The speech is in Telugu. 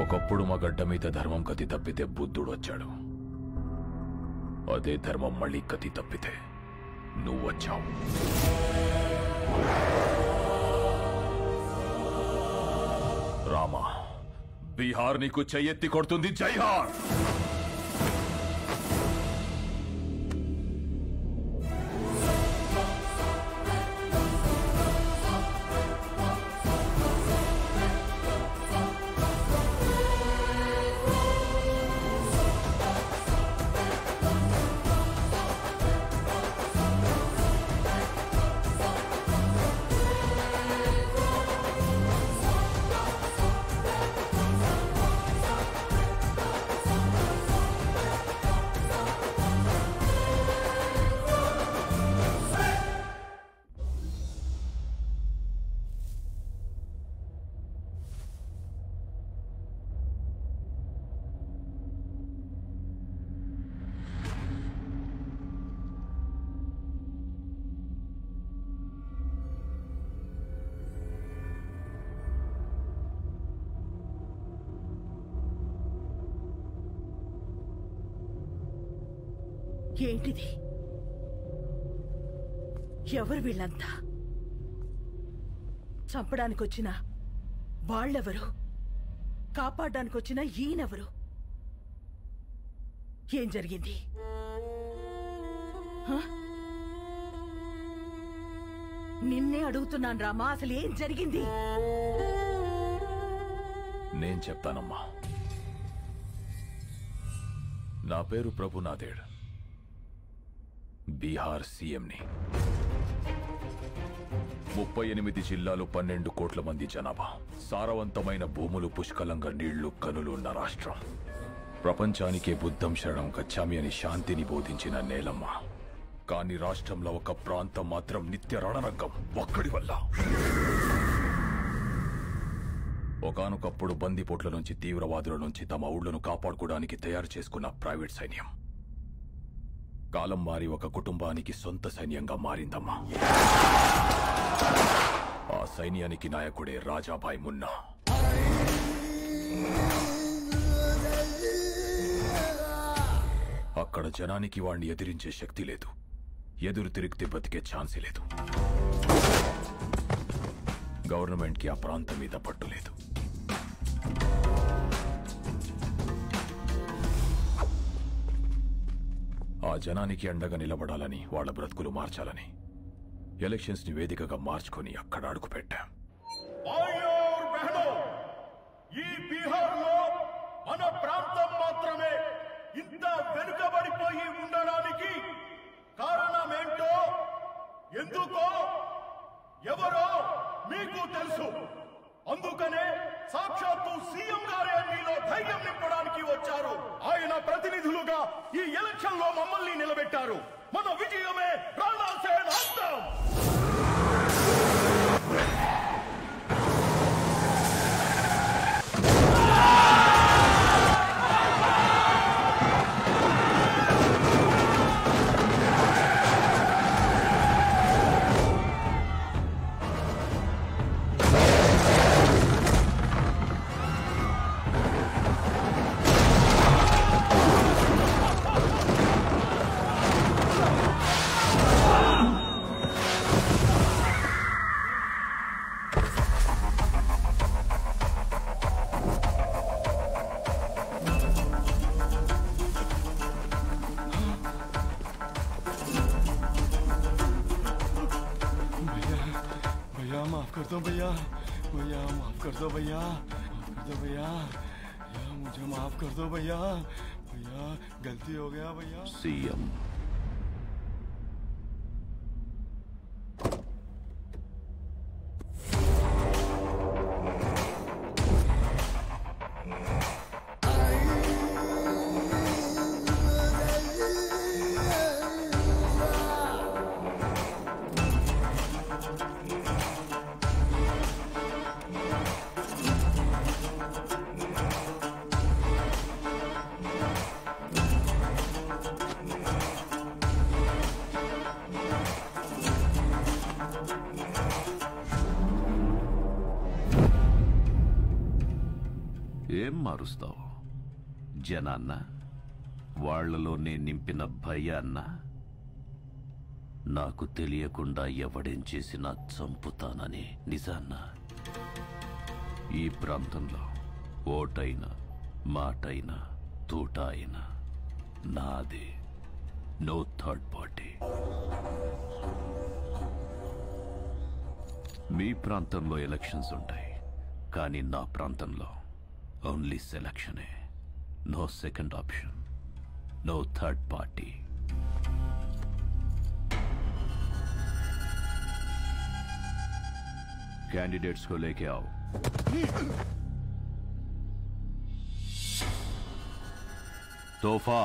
ఒకప్పుడు మా గడ్డ మీద ధర్మం కతి తప్పితే బుద్ధుడు వచ్చాడు. అదే ధర్మం మళ్ళీ కతి తప్పితే నువ్వు వచ్చావు. రామా, బీహార్ నీకు చెయ్యెత్తి కొడుతుంది. జైహార్. ఏంటిది? ఎవరు వీళ్ళంతా? చంపడానికి వచ్చిన వాళ్ళెవరు? కాపాడడానికి వచ్చిన ఈయనెవరు? ఏం జరిగింది? నిన్నే అడుగుతున్నాను రామా, అసలు ఏం జరిగింది? నేను చెప్తానమ్మా. నా పేరు ప్రభునాథేడ్, బీహార్ సీఎంని. 38 జిల్లాలు, 12 కోట్ల మంది జనాభా, సారవంతమైన భూములు, పుష్కలంగా నీళ్లు, కనులు ఉన్న రాష్ట్రం. ప్రపంచానికే బుద్ధం శరణం గచ్చామి అని శాంతిని బోధించిన నేలమ్మ. కానీ రాష్ట్రంలో ఒక ప్రాంతం మాత్రం నిత్య రణరంగం ఒక్కడి వల్ల. ఒకానొకప్పుడు బందిపోట్ల నుంచి, తీవ్రవాదుల నుంచి తమ ఊళ్లను కాపాడుకోవడానికి తయారు చేసుకున్న ప్రైవేట్ సైన్యం కాలం మారి ఒక కుటుంబానికి సొంత సైన్యంగా మారిందమ్మా. ఆ సైన్యానికి నాయకుడే రాజాభాయ్ మున్నా. అక్కడ జనానికి వాణ్ణి ఎదిరించే శక్తి లేదు, ఎదురు తిరిగితే బతికే ఛాన్సే లేదు. గవర్నమెంట్కి ఆ ప్రాంతం మీద పట్టు లేదు. ఆ జనానికి అండగా నిలబడాలని, వాళ్ళ బ్రతుకులు మార్చాలని ఎలక్షన్స్ ని వేదికగా మార్చుకొని అక్కడ అడుగు పెట్టాం. ఈ బీహార్లో మన ప్రాంతం మాత్రమే ఇంత వెనుకబడిపోయి ఉండడానికి కారణమేంటో, ఎందుకో, ఎవరో మీకు తెలుసు. అందుకనే సాక్షాత్తు సీఎం గారే మీలో ధైర్యం నింపడానికి వచ్చారు. ఆయన ప్రతినిధులుగా ఈ ఎలక్షన్ లో మమ్మల్ని నిలబెట్టారు. మన విజయమే రాణా సేన అంతం. भैया भैया माफ कर दो भैया, माफ कर दो भैया, भैया मुझे माफ कर दो भैया, भैया गलती हो गया भैया. सीएम ఏం మారుస్తావు? జనాన్న, వాళ్లలోనే నింపిన భయాన్న? నాకు తెలియకుండా ఎవడేం చేసినా చంపుతానని నిజాన్న? ఈ ప్రాంతంలో ఓటైనా, మాటైనా, తూట అయినా నాదే. No third party. మీ ప్రాంతంలో ఎలక్షన్స్ ఉంటాయి, కానీ నా ప్రాంతంలో ఓన్లీ సెలక్షనే. No second option, no third party. Candidates को लेके आओ. तोहफा